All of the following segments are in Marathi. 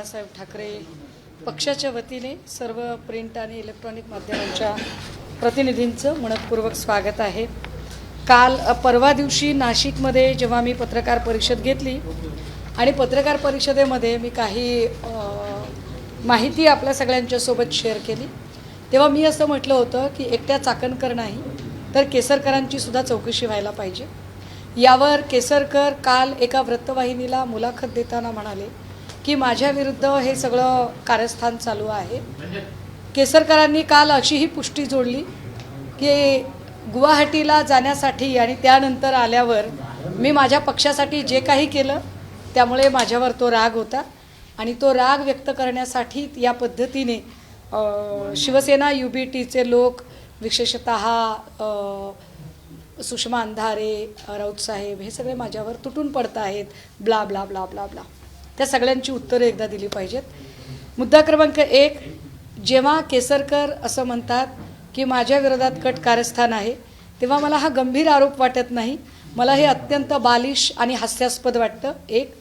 बाळासाहेब ठाकरे पक्षाच्या वतीने सर्व प्रिंट आणि इलेक्ट्रॉनिक माध्यमांच्या प्रतिनिधींचं मनपूर्वक स्वागत आहे। काल परवा दिवशी नाशिकमध्ये जेव्हा मी पत्रकार परिषद घेतली आणि पत्रकार परिषदेमध्ये मी काही माहिती आपल्या सगळ्यांच्या सोबत शेअर केली, तेव्हा मी असं म्हटलं होतं की एकट्या चाकणकर नाही तर केसरकरांची सुद्धा चौकशी व्हायला पाहिजे। यावर केसरकर काल एका वृत्तवाहिनीला मुलाखत देताना म्हणाले की माझ्या विरुद्ध हे सगळं कारस्थान चालू आहे। केसरकरांनी काल अशीही पुष्टी जोडली की गुवाहाटीला जाण्यासाठी आणि त्यानंतर आल्यावर मी माझ्या पक्षासाठी जे काही केलं त्यामुळे माझ्यावर तो राग होता आणि तो राग व्यक्त करण्यासाठी या पद्धतीने शिवसेना UBTचे लोक विशेषतः सुषमा अंधारे, राऊत साहेब हे सगळे माझ्यावर तुटून पडत आहेत, blah blah blah blah blah. त्या सगळ्यांची उत्तरे एकदा दिली पाहिजेत। मुद्दा क्रमांक 1, जेव्हा केसरकर असं म्हणतात की माझ्या विरोधात कट कारस्थान आहे, तेव्हा मला हा गंभीर आरोप वाटत नाही, मला हे अत्यंत बालिश आणि हास्यास्पद वाटतं। एक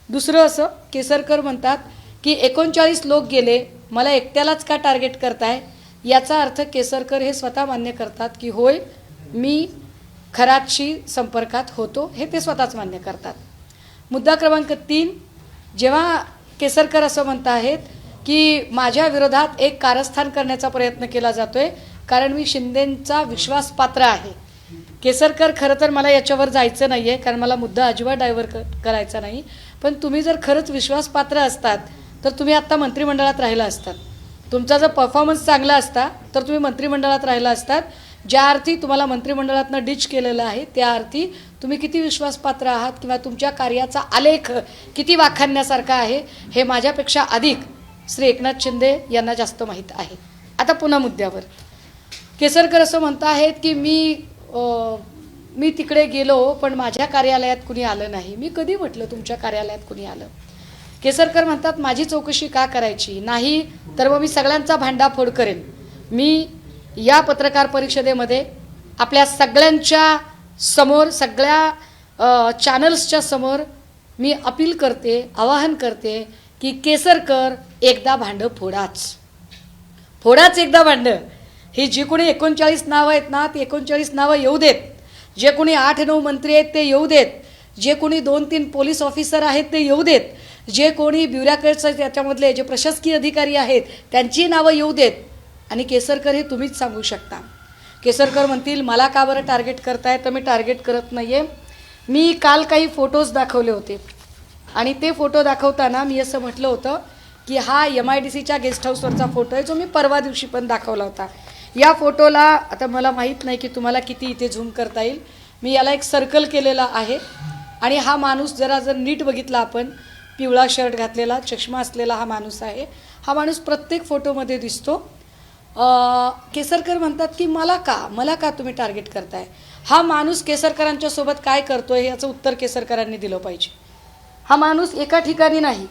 दुसरं असं केसरकर म्हणतात की 39 लोक गेले, मला एकट्यालाच का टार्गेट करताय, याचा अर्थ केसरकर हे स्वतः मान्य करतात की होय मी खरातशी संपर्कात होतो, हे ते स्वतःच मान्य करतात। मुद्दा क्रमांक 3, जेव्हा केसरकर असं म्हणत आहेत की माझ्या विरोधात एक कारस्थान करण्याचा प्रयत्न केला जातोय कारण मी शिंदेंचा विश्वासपात्र आहे। केसरकर खरं तर मला याच्यावर जायचं नाही आहे कारण मला मुद्दा अजिबात डायव्हर्ट करायचा नाही, पण तुम्ही जर खरंच विश्वासपात्र असतात तर तुम्ही आत्ता मंत्रिमंडळात राहिला असतात, तुमचा जर परफॉर्मन्स चांगला असता तर तुम्ही मंत्रिमंडळात राहिला असतात। ज्या अर्थी तुम्हाला मंत्रिमंडळातनं डिच केलेलं आहे त्या अर्थी तुम्ही किती विश्वासपात्र आहात किंवा तुमच्या कार्याचा आलेख किती वाखाणण्यासारखा आहे हे माझ्यापेक्षा अधिक श्री एकनाथ शिंदे यांना जास्त माहीत आहे। आता पुन्हा मुद्द्यावर, केसरकर असं म्हणत आहेत की मी तिकडे गेलो पण माझ्या कार्यालयात कुणी आलं नाही। मी कधी म्हटलं तुमच्या कार्यालयात कुणी आलं? केसरकर म्हणतात माझी चौकशी का करायची नाही तर मग मी सगळ्यांचा भांडाफोड करेन। मी या पत्रकार परिषदेमध्ये आपल्या सगळ्यांच्या समोर, सगळ्या चॅनल्सच्या समोर मी अपील करते, आवाहन करते की केसरकर एकदा भांडं फोडाच एकदा भांडं। ही जी कोणी 39 नावं आहेत ना, ती 39 नावं येऊ देत, जे कोणी 8-9 मंत्री आहेत ते येऊ देत, जे कोणी 2-3 पोलीस ऑफिसर आहेत ते येऊ देत, जे कोणी ब्युरोक्रेट्स त्याच्यामधले जे प्रशासकीय अधिकारी आहेत त्यांची नावं येऊ देत, आणि केसरकर हे तुम्हीच सांगू शकता। केसरकर म्हणतील मला का बरं टार्गेट करताय, तर मी टार्गेट करत नाही आहे। मी काल काही फोटोज दाखवले होते आणि ते फोटो दाखवताना मी असं म्हटलं होतं की हा MIDCच्या गेस्ट हाऊसवरचा फोटो आहे जो मी परवा दिवशी पण दाखवला होता। या फोटोला आता मला माहीत नाही की तुम्हाला किती इथे झूम करता येईल, मी याला एक सर्कल केलेला आहे आणि हा माणूस जर नीट बघितला आपण, पिवळा शर्ट घातलेला, चष्मा असलेला हा माणूस आहे। हा माणूस प्रत्येक फोटोमध्ये दिसतो। केसरकर म्हणतात की मला का तुम्ही टार्गेट करताय? हा माणूस केसरकरांच्या सोबत काय करतोय याचं उत्तर केसरकरांनी दिलं पाहिजे। हा माणूस एका ठिकाणी नाही,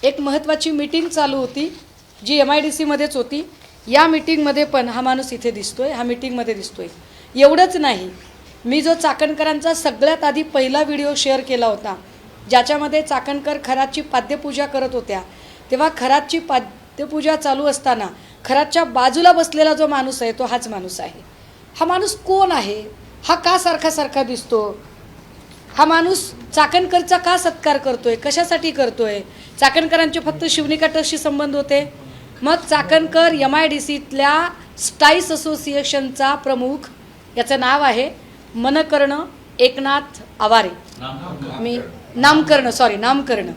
एक महत्त्वाची मीटिंग चालू होती जी MIDCमध्येच होती, या मीटिंगमध्ये पण हा माणूस इथे दिसतोय, हा मीटिंगमध्ये दिसतोय। एवढंच नाही, मी जो चाकणकरांचा सगळ्यात आधी पहिला व्हिडिओ शेअर केला होता ज्याच्यामध्ये चाकणकर खरातची पाद्यपूजा करत होत्या, तेव्हा खरातची पाद्यपूजा चालू असताना खरातच्या बाजूला बसलेला जो माणूस आहे तो हाच माणूस आहे। हा माणूस कोण आहे? हा का सारखा दिसतो? हा माणूस चाकणकरचा का सत्कार करतोय, कशासाठी करतोय? चाकणकरांचे फक्त शिवनिका ट्रस्टशी संबंध होते, मग चाकणकर MIDCतल्या स्टाईस असोसिएशनचा प्रमुख, याचं नाव आहे मनकर्ण एकनाथ आवारे, मी नामकर्ण,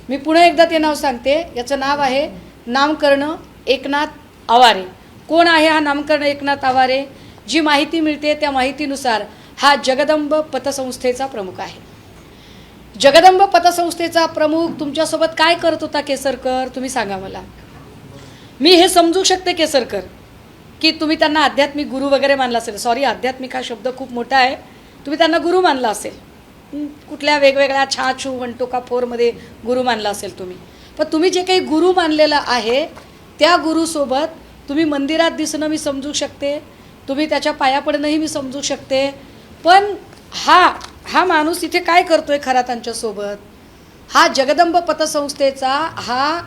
मी पुन्हा एकदा ते नाव सांगते, याचं नाव आहे नामकर्ण एकनाथ आवारे। कोण आहे हा नामकर्ण एकनाथ आवारे? जी माहिती मिळते त्या माहितीनुसार हा जगदंब पतसंस्थेचा प्रमुख आहे। जगदंब पतसंस्थेचा प्रमुख तुमच्यासोबत काय करत होता केसरकर, तुम्ही सांगा मला। मी हे समजू शकते केसरकर की तुम्ही त्यांना आध्यात्मिक गुरु वगैरे मानला असेल, सॉरी आध्यात्मिक हा शब्द खूप मोठा आहे, तुम्ही त्यांना गुरु मानला असेल, कुठल्या वेगवेगळ्या छाछू 1-4मध्ये गुरु मानला असेल तुम्ही, पण तुम्ही जे काही गुरु मानलेला आहे त्या गुरुसोबत तुम्ही मंदिरात दिसणं मी समजू शकते, तुम्ही त्याच्या पाया पडणंही मी समजू शकते, पण हा माणूस इथे काय करतोय खरातांच्या सोबत? हा जगदंब पतसंस्थेचा हा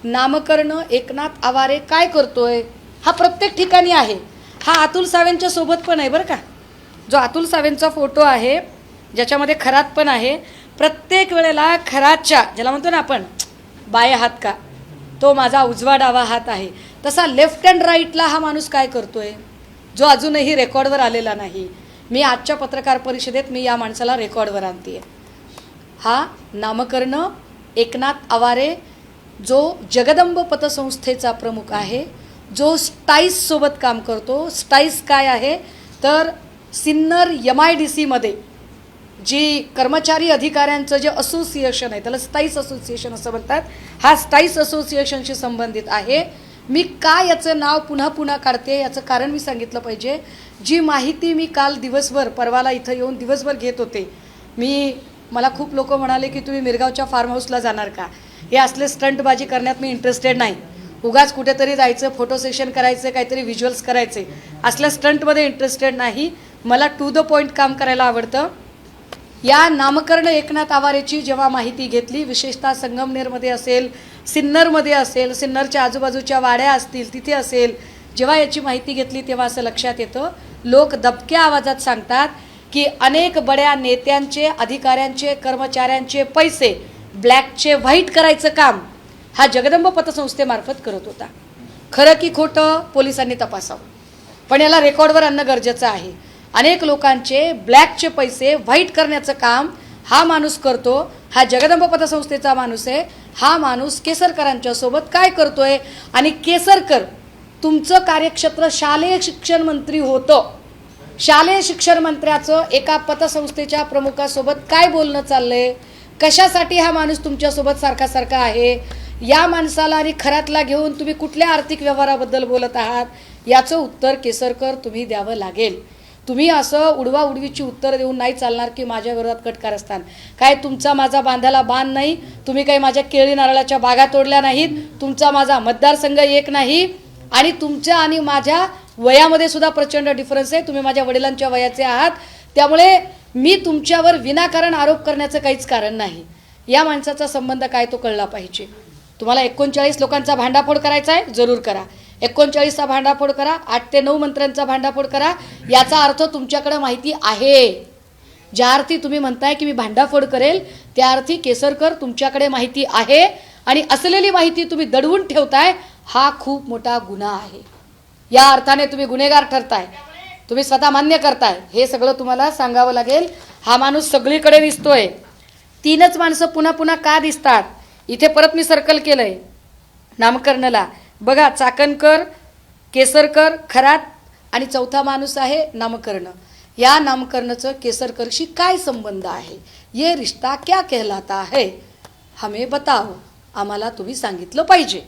नामकरण एकनाथ आवारे काय करतोय, हा प्रत्येक ठिकाणी आहे. हा अतुल सावेंच्या सोबत पण आहे बरं का. जो अतुल सावेंचा फोटो आहे ज्याच्यामध्ये खरात पण आहे, प्रत्येक वेळेला खरातच्या ज्याला म्हणतो ना आपण बाये हात का, तो माझा उजवा डावा हात आहे, तसा लेफ्ट अँड राईटला हा माणूस काय करतोय जो अजूनही रेकॉर्डवर आलेला नाही. मी आजच्या पत्रकार परिषदेत मी या माणसाला रेकॉर्डवर आणते. हा नामकर्ण एकनाथ आवारे जो जगदंब पतसंस्थेचा प्रमुख आहे, जो स्टाईससोबत काम करतो. स्टाईस काय आहे तर सिन्नर MIDCमध्ये जी कर्मचारी अधिकाऱ्यांचं जे असोसिएशन आहे त्याला स्टाईस असोसिएशन असं म्हणतात. हा स्टाईस असोसिएशनशी संबंधित आहे. मी का याचं नाव पुन्हा पुन्हा काढते याचं कारण मी सांगितलं पाहिजे. जी माहिती मी काल दिवसभर परवाला इथं येऊन दिवसभर घेत होते, मला खूप लोक म्हणाले की तुम्ही मिरगावच्या फार्म हाऊसला जाणार का, हे असले स्टंटबाजी करण्यात मी इंटरेस्टेड नाही. उगाच कुठेतरी जायचं, फोटो सेशन करायचं, काहीतरी व्हिज्युअल्स करायचे, असल्या स्टंटमध्ये इंटरेस्टेड नाही. मला टू द पॉईंट काम करायला आवडतं. या नामकर्ण एकनाथ आवारेची जेव्हा माहिती घेतली, विशेषतः संगमनेरमध्ये असेल, सिन्नरमध्ये असेल, सिन्नरच्या आजूबाजूच्या वाड्या असतील तिथे असेल, जेव्हा याची माहिती घेतली तेव्हा असं लक्षात येतं, लोक दबक्या आवाजात सांगतात की अनेक बड्या नेत्यांचे, अधिकाऱ्यांचे, कर्मचाऱ्यांचे पैसे ब्लॅकचे व्हाईट करायचं काम हा जगदंब पतसंस्थेमार्फत करत होता. खरं की खोटं पोलिसांनी तपासावं, पण याला रेकॉर्डवर आणणं गरजेचं आहे. अनेक लोकांचे ब्लॅकचे पैसे व्हाईट करण्याचं काम हा माणूस करतो. हा जगदंब पतसंस्थेचा माणूस आहे. हा माणूस केसरकरांच्या सोबत काय करतोय, आणि केसरकर तुमचं कार्यक्षेत्र शालेय शिक्षण मंत्री होतं. शालेय शिक्षण मंत्र्याचं एका पतसंस्थेच्या प्रमुखासोबत काय बोलणं चाललंय, कशासाठी हा माणूस तुमच्यासोबत सारखा सारखा आहे, या माणसाला आणि खरातला घेऊन तुम्ही कुठल्या आर्थिक व्यवहाराबद्दल बोलत आहात, याचं उत्तर केसरकर तुम्ही द्यावं लागेल. तुम्ही असं उडवा उडवीची उत्तर देऊन नाही चालणार की माझ्या विरोधात कट कारस्थान. काय तुमचा माझा बांधायला बांध नाही, तुम्ही काही माझ्या केळी नारळाच्या बागा तोडल्या नाहीत, तुमचा माझा मतदारसंघ एक नाही, आणि तुमच्या आणि माझ्या वयामध्ये सुद्धा प्रचंड डिफरन्स आहे. तुम्ही माझ्या वडिलांच्या वयाचे आहात, त्यामुळे मी तुमच्यावर विनाकारण आरोप करण्याचं काहीच कारण नाही. या माणसाचा संबंध काय तो कळला पाहिजे. तुम्हाला 39 लोकांचा भांडाफोड करायचा आहे, जरूर करा. 39चा भांडाफोड करा, 8 ते 9 मंत्र्यांचा भांडाफोड करा. याचा अर्थ तुमच्याकडे माहिती आहे. ज्या अर्थी तुम्ही म्हणताय की मी भांडाफोड करेल, त्या अर्थी केसरकर तुमच्याकडे माहिती आहे, आणि असलेली माहिती तुम्ही दडवून ठेवताय, हा खूप मोठा गुन्हा आहे. या अर्थाने तुम्ही गुन्हेगार ठरताय, तुम्ही स्वतः मान्य करताय. हे सगळं तुम्हाला सांगावं लागेल. हा माणूस सगळीकडे दिसतोय. 3च माणसं पुन्हा पुन्हा का दिसतात, इथे परत मी सर्कल केलंय नामकर्णला. बघा, चाकणकर, केसरकर, खरात, आणि चौथा माणूस आहे नामकर्ण. या नामकर्णचं केसरकरशी काय संबंध आहे, ये रिश्ता क्या कहलाता है, हमें बताओ, आम्हाला तुम्ही सांगितलं पाहिजे.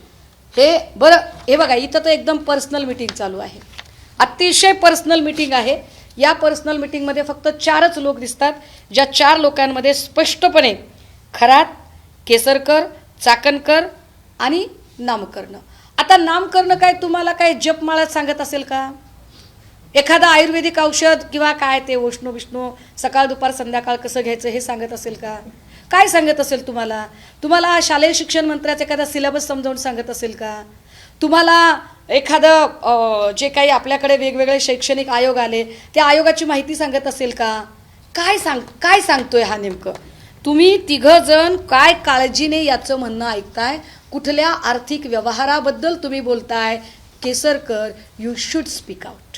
हे बरं, हे बघा इथं तर एकदम पर्सनल मीटिंग चालू आहे, अतिशय पर्सनल मीटिंग आहे. या पर्सनल मीटिंगमध्ये फक्त 4च लोक दिसतात, ज्या 4 लोकांमध्ये स्पष्टपणे खरात, केसरकर, चाकणकर आणि नामकर्ण. आता नामकर्ण काय तुम्हाला काय जपमाळा सांगत असेल का, एखादा आयुर्वेदिक औषध किंवा काय ते उष्ण विष्णू सकाळ दुपार संध्याकाळ कसं घ्यायचं हे सांगत असेल का, काय सांगत असेल तुम्हाला. तुम्हाला शालेय शिक्षण मंत्र्याचा एखादा सिलेबस समजावून सांगत असेल का, तुम्हाला एखादं जे काही आपल्याकडे वेगवेगळे शैक्षणिक आयोग आले त्या आयोगाची माहिती सांगत असेल का, काय सांगतोय हा नेमकं. तुम्ही तिघंजण काय काळजीने याचं म्हणणं ऐकताय, कुठल्या आर्थिक व्यवहाराबद्दल तुम्ही बोलताय. Kesarkar, you should speak out.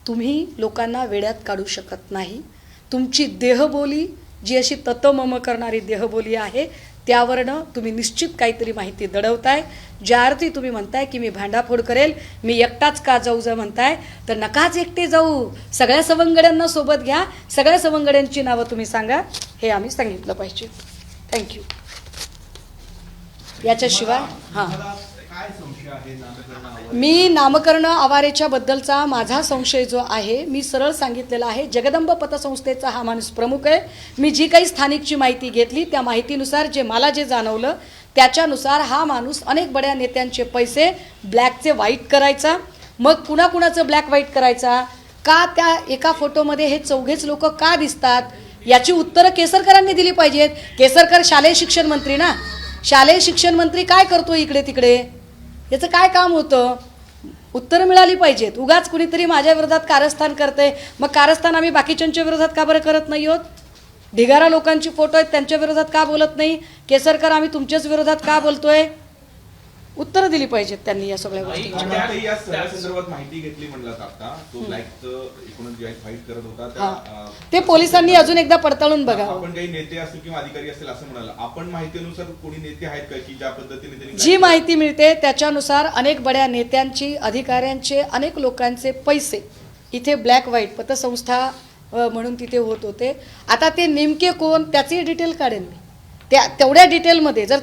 तुम्ही लोकांना वेड्यात काढू शकत नाही. तुमची देहबोली जी अशी ततमम करणारी देहबोली आहे, त्यावरनं तुम्ही निश्चित काहीतरी माहिती दडवताय. ज्या अर्थी तुम्ही म्हणताय की मी भांडाफोड करेल, मी एकटाच का जाऊ जर म्हणताय, तर नकाच एकटे जाऊ, सगळ्या सवंगड्यांना सोबत घ्या, सगळ्या सवंगड्यांची नावं तुम्ही सांगा, हे आम्ही सांगितलं पाहिजे. थँक्यू. याच्याशिवाय मी नामकर्ण आवारेच्या बद्दलचा माझा संशय जो आहे, मी सरळ सांगितलेला आहे. जगदंब पतसंस्थेचा हा माणूस प्रमुख आहे. मी जी काही स्थानिकची माहिती घेतली त्या माहितीनुसार मला जे जाणवलं त्याच्यानुसार हा माणूस अनेक बड्या नेत्यांचे पैसे ब्लॅकचे व्हाईट करायचा. मग कुणाकुणाचं ब्लॅक व्हाईट करायचा, का त्या एका फोटोमध्ये हे 4घेच लोक का दिसतात, याची उत्तरं केसरकरांनी दिली पाहिजेत. केसरकर शालेय शिक्षण मंत्री ना, शालेय शिक्षण मंत्री काय करतो इकडे तिकडे, याचं काय काम होतं, उत्तरं मिळाली पाहिजेत. उगाच कुणीतरी माझ्या विरोधात कारस्थान करते, मग कारस्थान आम्ही बाकीच्यांच्या विरोधात का बरं करत नाही आहोत? ढिगारा लोकांची फोटो आहेत त्यांच्या विरोधात का बोलत नाही? केसरकर आम्ही तुमच्याच विरोधात का बोलतोय? उत्तरं दिली पाहिजेत त्यांनी या सगळ्या गोष्टी. या संदर्भात माहिती घेतली म्हणलं आता तो लाईकचं एकूणच जे फाईट करत होता ते पोलिसांनी अजून एकदा पडताळून बघा. आपण काही नेते असतील किंवा अधिकारी असतील असं म्हणाला, आपण माहितीनुसार कोणी नेते आहेत का की ज्या पद्धतीने त्यांनी जी माहिती मिळते त्याच्यानुसार अनेक बड्या नेत्यांची, अधिकाऱ्यांचे, अनेक लोकांचे पैसे इथे ब्लॅक व्हाईट पतसंस्था म्हणून तिथे होत होते. आता ते नेमके कोण त्याची डिटेल काढेन मी. तेवढ्या डिटेलमध्ये जर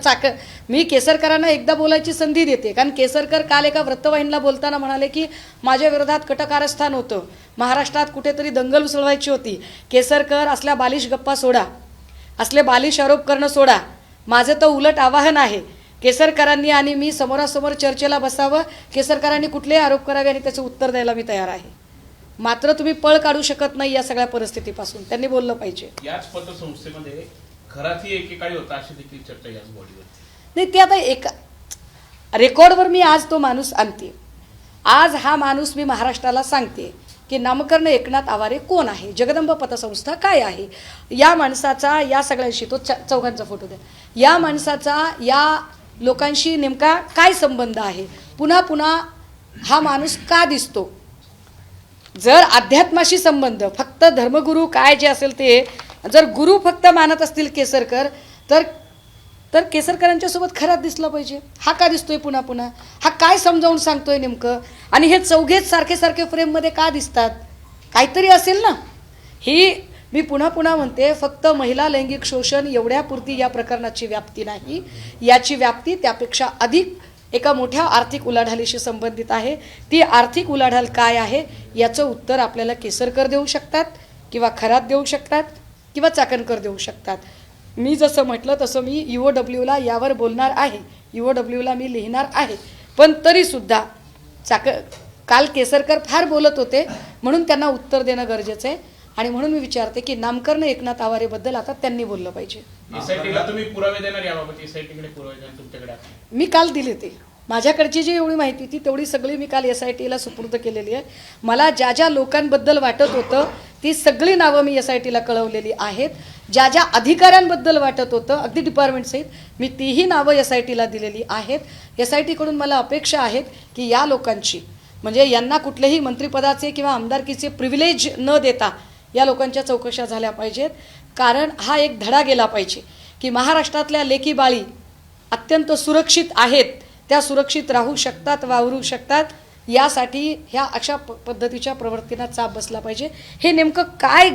मी केसरकरांना एकदा बोलायची संधी देते, कारण केसरकर काल एका वृत्तवाहिनीला बोलताना म्हणाले की माझ्या विरोधात कटकारस्थान होतं, महाराष्ट्रात कुठेतरी दंगल उसळवायची होती. केसरकर असल्या बालिश गप्पा सोडा, असले बालिश आरोप करणं सोडा. माझं तर उलट आवाहन आहे, केसरकरांनी आणि मी समोरासमोर चर्चेला बसावं. केसरकरांनी कुठलेही आरोप करावे आणि त्याचं उत्तर द्यायला मी तयार आहे. मात्र तुम्ही पळ काढू शकत नाही या सगळ्या परिस्थितीपासून, त्यांनी बोललं पाहिजे. याच पतसंस्थेमध्ये घरातही एकेकाळी होता अशी देखील चर्चा याच बॉडीवर नाही. ते आता एक रेकॉर्डवर मी आज तो माणूस आणते. आज हा माणूस मी महाराष्ट्राला सांगते की नामकर्ण एकनाथ आवारे कोण आहे, जगदंब पतसंस्था काय आहे, या माणसाचा या सगळ्यांशी, तो चौघांचा फोटो द्या, या माणसाचा या लोकांशी नेमका काय संबंध आहे, पुन्हा पुन्हा हा माणूस का दिसतो. जर अध्यात्माशी संबंध, फक्त धर्मगुरू काय जे असेल ते, जर गुरु फक्त मानत असतील केसरकर, तर केसरकरांच्या सोबत खरात दिसला पाहिजे. हा का दिसतोय पुन्हा पुन्हा, हा काय समजावून सांगतोय नेमकं, आणि हे चौघेच सारखे सारखे फ्रेममध्ये का दिसतात, काहीतरी असेल ना. ही मी पुन्हा पुन्हा म्हणते, फक्त महिला लैंगिक शोषण एवढ्यापुरती या प्रकरणाची व्याप्ती नाही, याची व्याप्ती त्यापेक्षा अधिक एका मोठ्या आर्थिक उलाढालीशी संबंधित आहे. ती आर्थिक उलाढाल काय आहे याचं उत्तर आपल्याला केसरकर देऊ शकतात, किंवा खरात देऊ शकतात, किंवा चाकणकर देऊ शकतात. मी जसं म्हटलं तसं मी UOWला यावर बोलणार आहे, UOWला मी लिहिणार आहे. पण तरीसुद्धा काल केसरकर फार बोलत होते म्हणून त्यांना उत्तर देणं गरजेचं आहे. आणि म्हणून मी विचारते की नामकर्ण एकनाथ आवारेबद्दल आता त्यांनी बोललं पाहिजे. एसआयटीला तुम्ही पुरावे देणार याबाबत? एसआयटीकडे पुरावे देणार तुमच्याकडे? मी काल दिले ते, माझ्याकडची जी एवढी माहिती होती तेवढी सगळी मी काल SITला सुपूर्द केलेली आहे. मला ज्या ज्या लोकांबद्दल वाटत होतं ती सगळी नावं मी SITला कळवलेली आहेत. ज्या ज्या अधिकाऱ्यांबद्दल वाटत होतं अगदी डिपार्टमेंटसहित मी तीही नावं SITला दिलेली आहेत. SITकडून मला अपेक्षा आहेत की या लोकांची, म्हणजे यांना कुठलेही मंत्रिपदाचे किंवा आमदारकीचे प्रिव्हिलेज न देता या लोकांच्या चौकशा झाल्या पाहिजेत. कारण हा एक धडा गेला पाहिजे की महाराष्ट्रातल्या लेकी बाळी अत्यंत सुरक्षित आहेत, त्या सुरक्षित राहू शकतात, वावरू शकतात. यासाठी ह्या अशा पद्धतीच्या प्रवृत्तींना चाप बसला पाहिजे. हे नेमकं काय,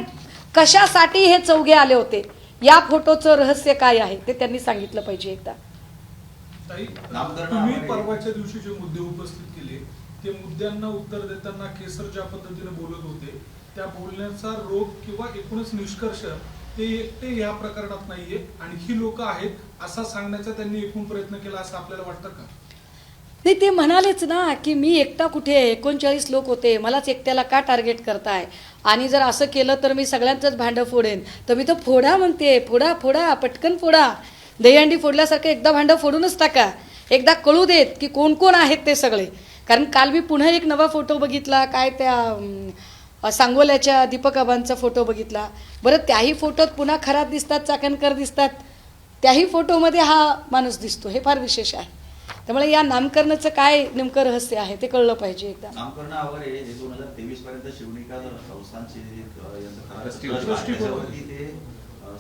कशासाठी हे चौघे आले होते, या फोटोचं रहस्य काय आहे ते त्यांनी सांगितलं पाहिजे एकदा. तुम्ही परवाच्या दिवशी जे मुद्दे उपस्थित केले ते मुद्द्यांना उत्तर देताना केसर ज्या पद्धतीने बोलत होते त्या बोलण्याचा रोग किंवा एकूणच निष्कर्ष ते एकटे या प्रकरणात नाहीये, आणखी लोक आहेत असा सांगण्याचा त्यांनी एकूण प्रयत्न केला असं आपल्याला वाटतं का? नाही, ते म्हणालेच ना की मी एकटा कुठे, 39 लोक होते, मलाच एकट्याला का टार्गेट करताय, आणि जर असं केलं तर मी सगळ्यांचंच भांडं फोडेन. तर मी तर फोडा म्हणते, फोडा फोडा, पटकन फोडा, दहीहंडी फोडल्यासारखं एकदा भांडं फोडूनच टाका. एकदा कळू देत की कोण कोण आहेत ते सगळे. कारण काल मी पुन्हा एक नवा फोटो बघितला, काय त्या सांगोल्याच्या दीपक आबांचा फोटो बघितला. बरं, त्याही फोटोत पुन्हा खरात दिसतात, चाकणकर दिसतात, त्याही फोटोमध्ये हा माणूस दिसतो. हे फार विशेष आहे. त्यामुळे या नामकरणाचं काय नेमकं रहस्य आहे ते कळलं पाहिजे एकदा. नामकरण आवारे हे 2023 पर्यंत शिवनिका संस्थांचे ते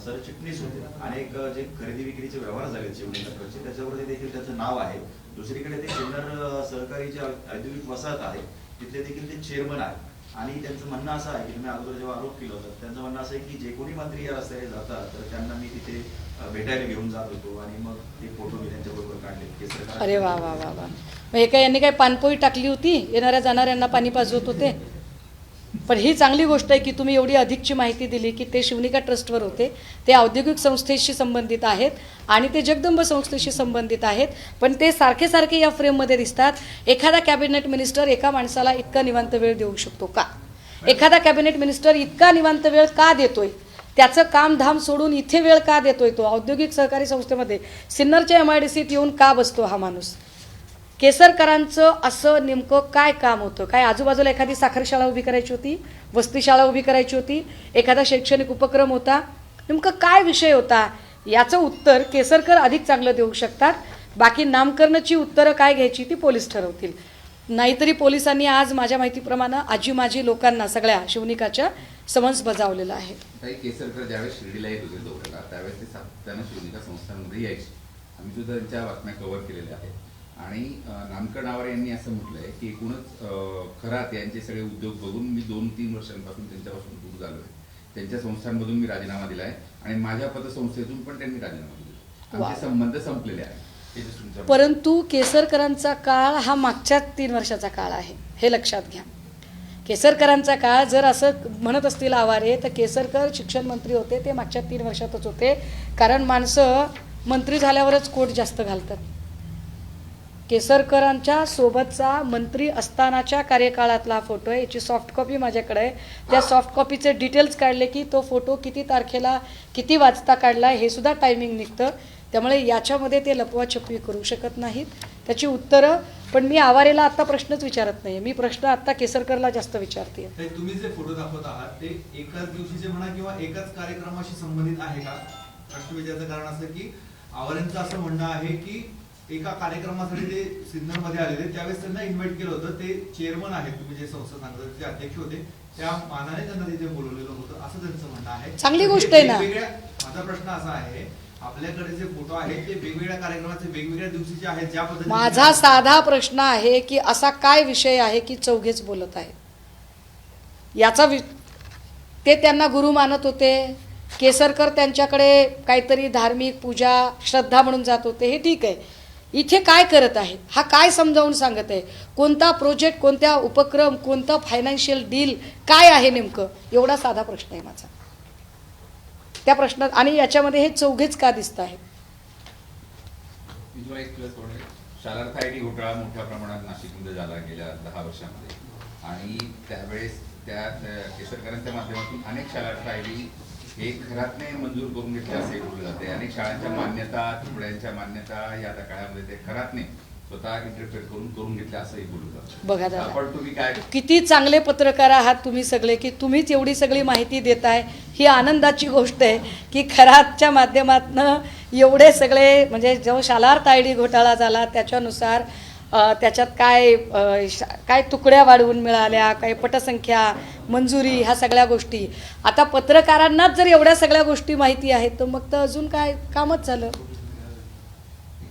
सरचिटणीस होते. अनेक जे खरेदी विक्रीचे व्यवहार झाले शिवनिका ट्रस्टचे त्याच्यावरती देखील त्याचं नाव आहे. दुसरीकडे ते सिन्नर सहकारी जे औद्योगिक वसाहत आहे तिथले देखील ते चेअरमन आहेत. आणि त्यांचं म्हणणं असं आहे की तुम्ही अगोदर जेव्हा आरोप केला होता त्यांचं म्हणणं असं आहे की जे कोणी मंत्री या रस्त्याने जातात तर त्यांना मी तिथे भेटायला घेऊन जात होतो आणि मग ते फोटो मी त्यांच्याबरोबर काढले. अरे वा वा वा वा. मग हे काय यांनी काय पानपोई टाकली होती, येणाऱ्या जाणाऱ्यांना पाणी पाजवत होते? पण ही चांगली गोष्ट आहे की तुम्ही एवढी अधिकची माहिती दिली की ते शिवनिका ट्रस्टवर होते, ते औद्योगिक संस्थेशी संबंधित आहेत आणि ते जगदंब संस्थेशी संबंधित आहेत. पण ते सारखे सारखे या फ्रेममध्ये दिसतात. एखादा कॅबिनेट मिनिस्टर एका माणसाला इतका निवांत वेळ देऊ शकतो का? एखादा कॅबिनेट मिनिस्टर इतका निवांत वेळ का देतोय? त्याचं कामधाम सोडून इथे वेळ का देतोय तो? औद्योगिक सहकारी संस्थेमध्ये सिन्नरच्या MIDCत येऊन का बसतो हा माणूस? केसरकरांचं असं नेमकं काय काम होतं? काय आजूबाजूला एखादी साखर शाळा उभी करायची होती, वस्ती शाळा उभी करायची होती, एखादा शैक्षणिक उपक्रम होता, नेमकं काय विषय होता? याचं उत्तर केसरकर अधिक चांगलं देऊ शकतात. बाकी नामकरणाची उत्तरं काय घ्यायची ती पोलीस ठरवतील. नाहीतरी पोलिसांनी आज माझ्या माहितीप्रमाणे आजी माजी लोकांना सगळ्या शिवनिकाच्या समन्स बजावलेलं आहे. काही केसरकर ज्यावेळेस शिर्डीला येत होते दौऱ्याला त्यावेळेस ते सातत्यानं शिवनिका संस्थांमध्ये यायचे. आम्ही सुद्धा त्यांच्या बातम्या कव्हर केलेल्या आहेत. आणि नामकरणावर यांनी असं म्हटलंय की एकूणच खरात यांचे सगळे उद्योग बघून मी 2-3 वर्षांपासून त्यांच्यापासून दूर झालोय. त्यांच्या संस्थांमधून मी राजीनामा दिलाय आणि माझ्या पतसंस्थेतून पण त्यांनी राजीनामा दिला. आमचे संबंध संपलेले आहेत. परंतु केसरकरांचा काळ हा मागच्या 3 वर्षाचा काळ आहे, हे लक्षात घ्या. केसरकरांचा काळ जर असं म्हणत असतील आवारे तर केसरकर शिक्षण मंत्री होते ते मागच्या 3 वर्षातच होते. कारण माणसं मंत्री झाल्यावरच कोट जास्त घालतात. केसरकरांच्या सोबतचा मंत्री असतानाच्या कार्यकाळातला फोटो आहे. याची सॉफ्ट कॉपी माझ्याकडे आहे. त्या सॉफ्ट कॉपीचे डिटेल्स काढले की तो फोटो किती तारखेला किती वाजता काढला हे सुद्धा टायमिंग निघतं. त्यामुळे याच्यामध्ये ते लपवाछपवी करू शकत नाहीत. त्याची उत्तरं पण मी आवारेला आत्ता प्रश्नच विचारत नाही. मी प्रश्न आत्ता केसरकरला जास्त विचारते. तुम्ही जे फोटो दाखवत आहात ते एकाच दिवशीचे म्हणा किंवा एकाच कार्यक्रमाशी संबंधित आहे का? प्रश्न विचारायचं कारण असं की आवारेंचं असं म्हणणं आहे की एका कार्यक्रमासाठी ते सिन्नरमध्ये आलेले त्यावेळेस त्यांना इन्व्हाइट केलं होतं. ते चेअरमन आहेत, तुम्ही जे संस्था सांगता ते अध्यक्ष होते, त्या मानाने त्यांना तिथे बोलवलेलं होतं असं त्यांचं म्हणणं आहे. चांगली गोष्ट आहे ना. माझा प्रश्न असा आहे, आपल्याकडे जे फोटो आहेत ते वेगवेगळ्या कार्यक्रमाचे वेगवेगळ्या दिवशीचे आहेत. ज्या पद्धतीने माझा साधा प्रश्न आहे की असा काय विषय आहे की चौघेच बोलत आहेत? याचा ते त्यांना गुरु मानत होते. केसरकर त्यांच्याकडे काहीतरी धार्मिक पूजा श्रद्धा म्हणून जात होते, हे ठीक आहे. इथे काय करत आहे हा काय समजावून सांगत आहे? कोणता प्रोजेक्ट, कोणत्या उपक्रम, कोणता फायनान्शियल डील काय आहे नेमकं? एवढा साधा प्रश्न आहे माझा. त्या प्रश्नात आणि याच्यामध्ये हे चौघेच का दिसत आहेत? शालार्थ आयडी घोटाळा मोठ्या प्रमाणात नाशिकमध्ये झाला गेल्या 10 वर्षांमध्ये. आणि त्यावेळेस त्या केसरकरांच्या माध्यमातून अनेक शालार्थ आयडी हे खरातने मंजूर करून घेतले असे बोलले जाते. अनेक शाळांच्या मान्यता, तुकड्यांच्या मान्यता या काळामध्ये ते खरातने स्वतः इंटरफेअर करून घेतले असंही बोललं जातं. बघा दादा, पण तुम्ही काय किती चांगले पत्रकार आहात तुम्ही सगळे की तुम्हीच एवढी सगळी माहिती देताय. ही आनंदाची गोष्ट आहे की खरातच्या माध्यमातून एवढे सगळे म्हणजे जो शालार्थ आयडी घोटाळा झाला त्याच्यानुसार त्याच्यात काय तुकड्या वाढवून मिळाल्या, काय पटसंख्या, मंजुरी, ह्या सगळ्या गोष्टी. आता पत्रकारांनाच जर एवढ्या सगळ्या गोष्टी माहिती आहेत तर मग तर अजून काय कामच झालं.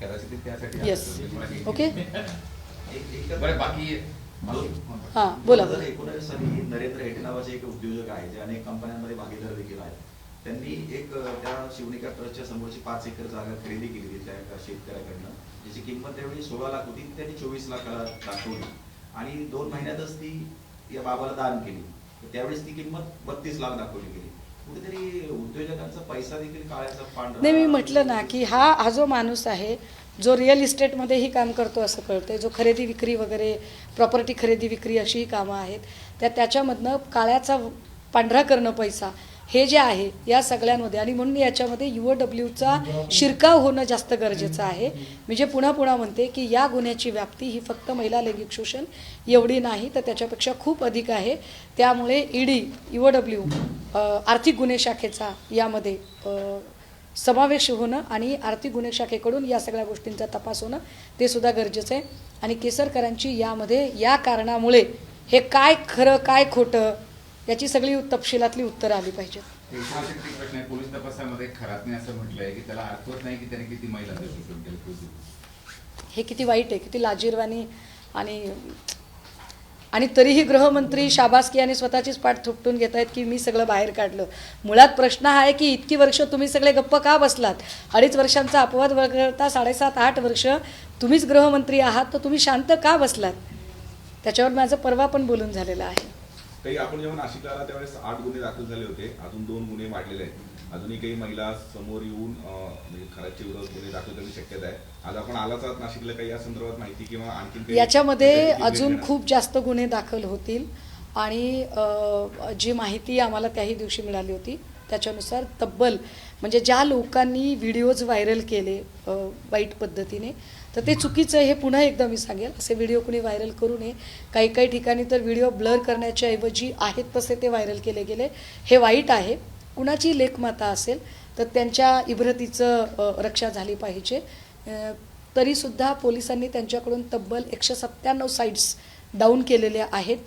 कदाचित त्यासाठी येस, ओके, बाकी हां बोला. 2019 साली नरेंद्र हेटे नावाचे एक उद्योजक आहे जे अनेक कंपन्यांमध्ये भागीदार देखील आहेत. त्यांनी एक त्या शिवनिका ट्रस्टच्या समोरची 5 एकर जागा खरेदी केली त्या एका शेतकऱ्याकडनं, ज्याची किंमत त्यावेळी 16 लाख होती. त्यांनी 24 लाखाला दाखवली आणि 2 महिन्यातच ती या बाबाला दान केली. त्यावेळेस ती किंमत 32 लाख दाखवली गेली. कुठेतरी उद्योजकांचा पैसा देखील काळ्याचा पांढरा. नाही, मी म्हटलं ना की हा जो माणूस आहे जो रिअल इस्टेटमध्येही काम करतो असं कळतंय, जो खरेदी विक्री वगैरे प्रॉपर्टी खरेदी विक्री अशीही कामं आहेत, त्याच्यामधनं काळ्याचा पांढरा करणं पैसा हे जे आहे या सगळ्यांमध्ये. आणि म्हणून याच्यामध्ये UOWचा शिरकाव होणं जास्त गरजेचं आहे. मी जे पुन्हा म्हणते की या गुन्ह्याची व्याप्ती ही फक्त महिला लैंगिक शोषण एवढी नाही तर त्याच्यापेक्षा खूप अधिक आहे. त्यामुळे ED UOW आर्थिक गुन्हे शाखेचा यामध्ये समावेश होणं आणि आर्थिक गुन्हे शाखेकडून या सगळ्या गोष्टींचा तपास होणं ते सुद्धा गरजेचं आहे. आणि केसरकरांची यामध्ये या कारणामुळे हे काय खरं काय खोटं याची सगळी तपशिलातली उत्तरं आली पाहिजेत. प्रश्न आहे. पोलीस तपासामध्ये खरातने असं म्हटलंय की त्याला आठवत नाही की त्याने किती महिलांचं शोषण केलं. हे किती वाईट आहे, किती लाजीरवाणी. आणि तरीही गृहमंत्री शाबासकी आणि स्वतःचीच पाठ थोपटून घेत आहेत की मी सगळं बाहेर काढलं. मुळात प्रश्न हा आहे की इतकी वर्ष तुम्ही सगळे गप्प का बसलात? 2.5 वर्षांचा अपवाद वगळता 7.5-8 वर्ष तुम्हीच गृहमंत्री आहात तर तुम्ही शांत का बसलात? त्याच्यावर माझं परवा पण बोलून झालेलं आहे. काही आपण जेव्हा नाशिकला आला त्यावेळेस 8 गुन्हे दाखल झाले होते, अजून 2 गुन्हे वाढलेले आहेत. अजूनही काही महिला समोर येऊन म्हणजे खराचे विरोध गुन्हे दाखल करण्याची शक्यता आहे. आज आपण आलाच आहात नाशिकला, काही या संदर्भात माहिती किंवा आणखी याच्यामध्ये अजून खूप जास्त गुन्हे दाखल होतील आणि जी माहिती आम्हाला त्याही दिवशी मिळाली होती त्याच्यानुसार तब्बल म्हणजे ज्या लोकांनी व्हिडिओज व्हायरल केले वाईट पद्धतीने, तर ते चुकीचं आहे. हे पुन्हा एकदा मी सांगेल, असे व्हिडिओ कुणी व्हायरल करू नये. काही काही ठिकाणी तर व्हिडिओ ब्लर करण्याच्या ऐवजी आहेत तसे ते व्हायरल केले गेले. हे वाईट आहे. कुणाची लेखमाता असेल तर त्यांच्या इब्रतीचं रक्षा झाली पाहिजे. तरीसुद्धा पोलिसांनी त्यांच्याकडून तब्बल 197 साईट्स डाऊन केलेल्या आहेत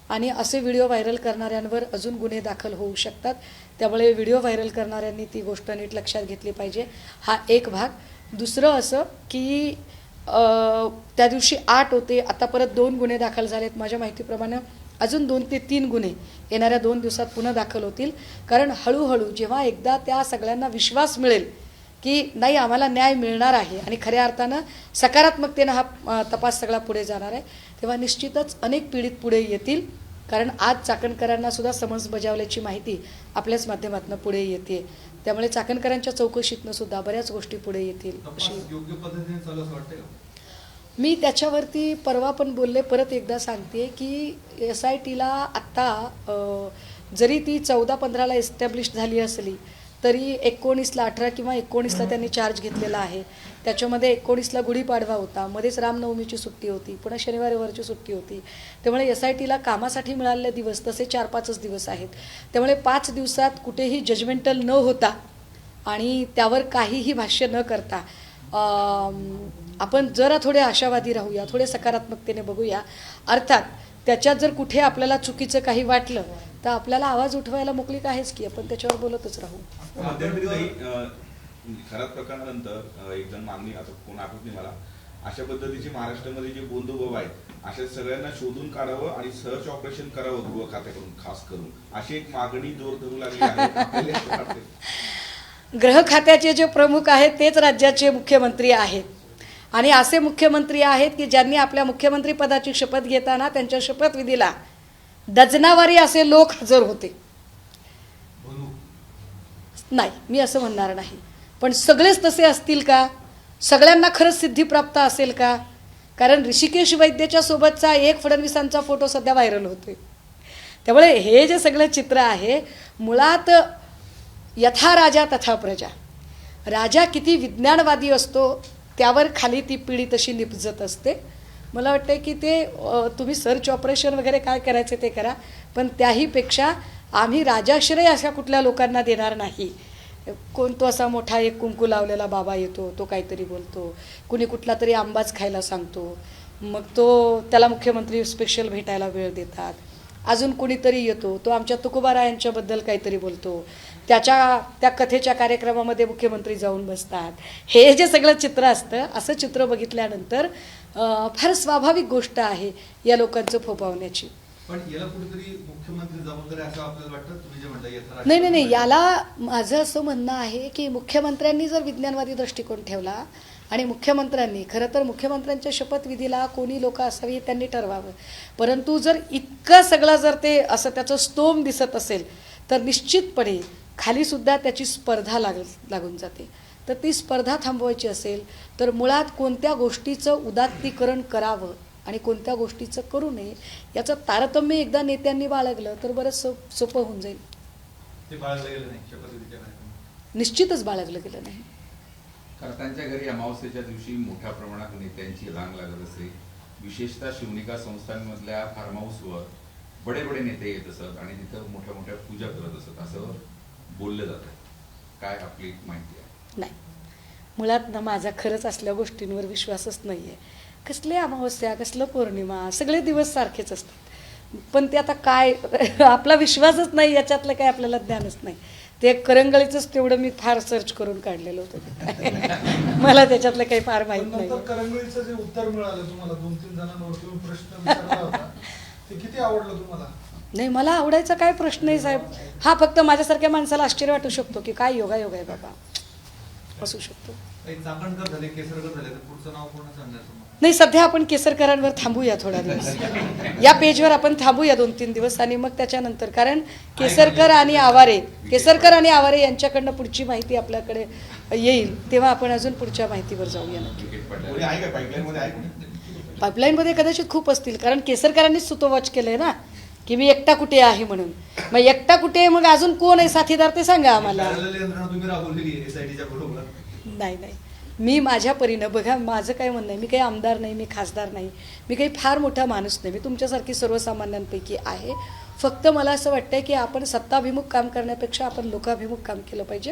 आणि असे व्हिडिओ व्हायरल करणाऱ्यांवर अजून गुन्हे दाखल होऊ शकतात. त्यामुळे व्हिडिओ व्हायरल करणाऱ्यांनी ती गोष्ट नीट लक्षात घेतली पाहिजे. हा एक भाग. दुसरं असं की त्या दिवशी 8 होते, आता परत 2 गुन्हे दाखल झालेत. माझ्या माहितीप्रमाणे अजून 2 ते 3 गुन्हे येणाऱ्या 2 दिवसात पुन्हा दाखल होतील. कारण हळूहळू जेव्हा एकदा त्या सगळ्यांना विश्वास मिळेल की नाही आम्हाला न्याय मिळणार आहे आणि खऱ्या अर्थानं सकारात्मकतेनं हा तपास सगळा पुढे जाणार आहे, तेव्हा निश्चितच अनेक पीडित पुढे येतील. कारण आज चाकणकरांना सुद्धा समन्स बजावल्याची माहिती आपल्याच माध्यमातून पुढे येते. त्यामुळे चाकणकरांच्या चौकशीतनं सुद्धा बऱ्याच गोष्टी पुढे येतील तपास अशी योग्य पद्धतीने चालू असं वाटतंय का? मी त्याच्यावरती परवा पण बोलले, परत एकदा सांगते की SITला आत्ता जरी ती 14-15ला एस्टॅब्लिश झाली असली तरी 19ला 18 किंवा 19ला त्यांनी चार्ज घेतलेला आहे. त्याच्यामध्ये 19ला गुढीपाडवा होता, मध्येच रामनवमीची सुट्टी होती, पुन्हा शनिवार रविवारची सुट्टी होती. त्यामुळे SITला कामासाठी मिळालेले दिवस तसे 4-5च दिवस आहेत. त्यामुळे 5 दिवसात कुठेही जजमेंटल न होता आणि त्यावर काहीही भाष्य न करता आपण जरा थोडे आशावादी राहूया, थोडे सकारात्मकतेने बघूया. अर्थात त्याच्यात जर कुठे आपल्याला चुकीचं काही वाटलं तर आपल्याला आवाज उठवायला मोकळीक आहेच की, आपण त्याच्यावर बोलतच राहू. मध्यंतरी खराब प्रकरणानंतर एक जण मागणी, आता कोण आठवत नाही मला, अशा पद्धतीचे महाराष्ट्रामध्ये जे बंधुभाव आहेत अशा सगळ्यांना शोधून काढावं आणि सर्च ऑपरेशन करावं गृह खात्याकडून खास करून, अशी एक मागणी जोर धरू लागली आहे. गृह खात्याचे जे प्रमुख आहेत तेच राज्याचे मुख्यमंत्री आहेत आणि असे मुख्यमंत्री आहेत की ज्यांनी आपल्या मुख्यमंत्री पदाची शपथ घेताना त्यांच्या शपथविधीला डझनावारी असे लोक हजर होते. नाही, मी असं म्हणणार नाही, पण सगळेच तसे असतील का? सगळ्यांना खरंच सिद्धिप्राप्त असेल का? कारण ऋषिकेश वैद्यच्या सोबतचा एक फडणवीसांचा फोटो सध्या व्हायरल होतोय. त्यामुळे हे जे सगळं चित्र आहे मुळात यथा राजा तथा प्रजा. राजा किती विज्ञानवादी असतो त्यावर खाली ती पिढी तशी निपजत असते. मला वाटतं की ते तुम्ही सर्च ऑपरेशन वगैरे काय करायचे ते करा, पण त्याहीपेक्षा आम्ही राजाश्रय अशा कुठल्या लोकांना देणार नाही. कोणतो असा मोठा एक कुंकू लावलेला बाबा येतो, तो काहीतरी बोलतो, कुणी कुठला तरी आंबाच खायला सांगतो, मग त्याला मुख्यमंत्री स्पेशल भेटायला वेळ देतात. अजून कुणीतरी येतो, तो आमच्या तुकोबारायांच्याबद्दल काहीतरी बोलतो, त्या कथेच्या कार्यक्रमामध्ये मुख्यमंत्री जाऊन बसतात. हे जे सगळं चित्र असतं, असं चित्र बघितल्यानंतर फार स्वाभाविक गोष्ट आहे या लोकांचं फोफावण्याची. पण याला कुठेतरी मुख्यमंत्री जबाबदारी असं आपल्याला वाटतं? तुम्ही जे म्हणता नाही, याला माझं असं म्हणणं आहे की मुख्यमंत्र्यांनी जर विज्ञानवादी दृष्टिकोन ठेवला आणि मुख्यमंत्र्यांनी खरं तर मुख्यमंत्र्यांच्या शपथविधीला कोणी लोक असावी त्यांनी ठरवावं. परंतु जर इतकं सगळं जर ते असं त्याचं स्तोम दिसत असेल तर निश्चितपणे खालीसुद्धा त्याची स्पर्धा लागून जाते. तर ती स्पर्धा थांबवायची असेल तर मुळात कोणत्या गोष्टीचं उदात्तीकरण करावं आणि कोणत्या गोष्टीचं करू नये याचं तारतम्य एकदा नेत्यांनी बाळगलं तर बरंच सोपं होऊन जाईल. ते बाळगलं गेलं नाही शपथविधीच्या कार्यक्रमात? निश्चितच बाळगलं गेलं नाही. कारण त्यांच्या घरी अमावस्येच्या दिवशी मोठ्या प्रमाणात नेत्यांची रांग लागत असे. विशेषतः शिवनिका संस्थांमधल्या फार्म हाऊसवर बडे बडे नेते येत असत आणि तिथं मोठ्या मोठ्या पूजा करत असत असं बोललं जातं. काय आपली माहिती आहे? नाही, मुळात ना माझा खरंच असल्या गोष्टींवर विश्वासच नाही आहे. कसले अमावस्या, कसलं पौर्णिमा, सगळे दिवस सारखेच असतात. पण ते आता काय आपला विश्वासच नाही याच्यातलं काय आपल्याला ज्ञानच नाही. ते करंगळीचंच तेवढं मी फार सर्च करून काढलेलं होतं. मला त्याच्यातलं काही फार माहीत नाही. करंगळीचं जे उत्तर मिळालं तुम्हाला 2-3 जणांवर तुम्ही प्रश्न विचारला होता, ते किती आवडलं तुम्हाला? नाही, मला आवडायचा काय प्रश्न आहे साहेब. हा फक्त माझ्यासारख्या माणसाला आश्चर्य वाटू शकतो की काय योगायोग आहे बाबा, असू शकतो. चाकणकर झाले, केसरकर झाले, तर पुढचं नाव पूर्ण सांगणार तुम्हाला? नाही, सध्या आपण केसरकरांवर थांबूया थोडा दिवस. या पेजवर आपण थांबूया 2-3 दिवस आणि मग त्याच्यानंतर, कारण केसरकर आणि आवारे यांच्याकडनं पुढची माहिती आपल्याकडे येईल तेव्हा आपण अजून पुढच्या माहितीवर जाऊया नक्की. पाईपलाईनमध्ये कदाचित खूप असतील, कारण केसरकरांनीच सुतोवाच केलंय ना की मी एकटा कुठे आहे म्हणून. मग एकटा कुठे आहे, मग अजून कोण आहे साथीदार ते सांगा आम्हाला. पॅरलल यंत्रणा तुम्ही राबवलेली आहे एसआयटीच्या बरोबर. नाही नाही, मी माझ्या परीनं बघा, माझं काय म्हणणं आहे, मी काही आमदार नाही, मी खासदार नाही, मी काही फार मोठा माणूस नाही, मी तुमच्यासारखी सर्वसामान्यांपैकी आहे. फक्त मला असं वाटतं की आपण सत्ताभिमुख काम करण्यापेक्षा आपण लोकाभिमुख काम केलं पाहिजे.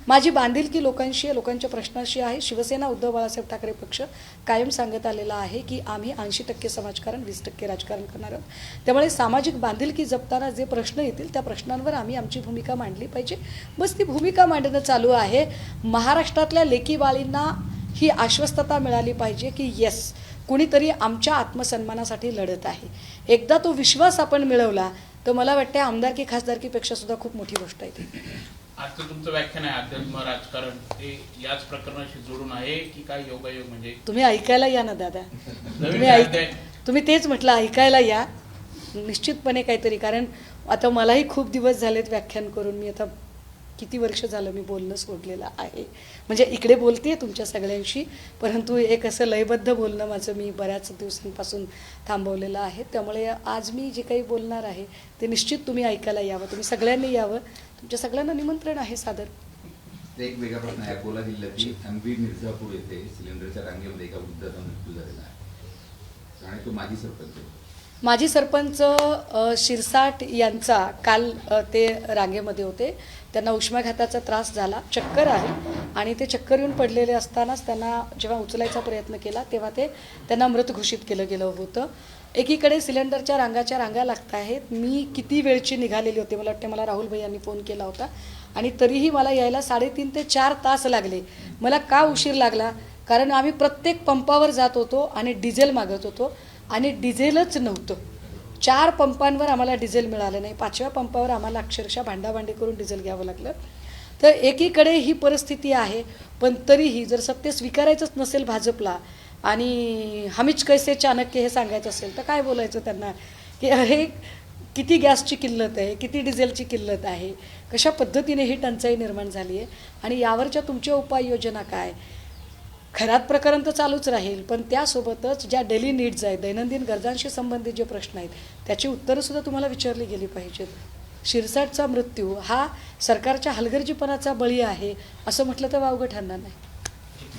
माझी बांधिलकी लोकांशी आहे, लोकांच्या प्रश्नाशी आहे. शिवसेना उद्धव बाळासाहेब ठाकरे पक्ष कायम सांगत आलेला आहे की आम्ही 80% समाजकारण 20% राजकारण करणार आहोत. त्यामुळे सामाजिक बांधिलकी जपताना जे प्रश्न येतील त्या प्रश्नांवर आम्ही आमची भूमिका मांडली पाहिजे. बस ती भूमिका मांडणं चालू आहे. महाराष्ट्रातल्या लेकी बाळींना ही आश्वस्तता मिळाली पाहिजे की येस, कुणीतरी आमच्या आत्मसन्मानासाठी लढत आहे. एकदा तो विश्वास आपण मिळवला तर मला वाटतं आमदारकी खासदारकीपेक्षा सुद्धा खूप मोठी गोष्ट आहे ती. आजचं तुमचं व्याख्यान आहे अध्यात्म राजकारण, ते याच प्रकरणाशी जोडून आहे की काय योगायोग म्हणजे? तुम्ही ऐकायला या ना दादा, नवीन तुम्ही तेच म्हटलं ऐकायला या निश्चितपणे काहीतरी. कारण आता मलाही खूप दिवस झालेत व्याख्यान करून, मी आता किती वर्ष झालं मी बोलणं सोडलेलं आहे. म्हणजे इकडे बोलते तुमच्या सगळ्यांशी, परंतु एक असं लयबद्ध बोलणं माझं मी बऱ्याच दिवसांपासून थांबवलेलं आहे. त्यामुळे आज मी जे काही बोलणार आहे ते निश्चित तुम्ही ऐकायला यावं, तुम्ही सगळ्यांनी यावं. तुमच्या सगळ्यांना निमंत्रण आहे सादर. एक वेगळा प्रश्न आहे. अकोला जिल्ह्यातील एमबी मिर्झापूर येथे सिलेंडरच्या रांगेमध्ये एका वृद्धाचा मृत्यू झालेला आहे आणि तो माजी सरपंच आहे. माजी सरपंच शिरसाट यांचा काल ते रांगेमध्ये होते. त्यांना उष्माघाताचा त्रास झाला, चक्कर आहे आणि ते चक्कर येऊन पडलेले असतानाच त्यांना जेव्हा उचलायचा प्रयत्न केला तेव्हा त्यांना मृत घोषित केलं गेलं होतं. एकीकडे सिलेंडरच्या रांगा लागत आहेत. मी किती वेळची निघालेली होते, मला वाटते मला राहुल भाई यांनी फोन केला होता आणि तरीही मला यायला 3.5 ते 4 तास लागले. मला का उशीर लागला? कारण आम्ही प्रत्येक पंपावर जात होतो आणि डिझेल मागत होतो आणि डिझेलच नव्हतं. 4 पंपांवर आम्हाला डिझेल मिळालं नाही. 5व्या पंपावर आम्हाला अक्षरशः भांडाभांडी करून डिझेल घ्यावं लागलं. तर एकीकडे ही परिस्थिती आहे, पण तरीही जर सत्य स्वीकारायचंच नसेल भाजपला आणि हमीच कैसे चाणक्य हे सांगायचं असेल तर काय बोलायचं त्यांना की अरे किती गॅसची किल्लत आहे, किती डिझेलची किल्लत आहे, कशा पद्धतीने ही टंचाई निर्माण झाली आहे आणि यावरच्या तुमच्या उपाययोजना काय. खरात प्रकरण तर चालूच राहील, पण त्यासोबतच ज्या डेली नीड्स आहेत, दैनंदिन गरजांशी संबंधित जे प्रश्न आहेत त्याची उत्तरंसुद्धा तुम्हाला विचारली गेली पाहिजेत. शिरसाटचा मृत्यू हा सरकारच्या हलगर्जीपणाचा बळी आहे असं म्हटलं तर वावगं ठरणार नाही.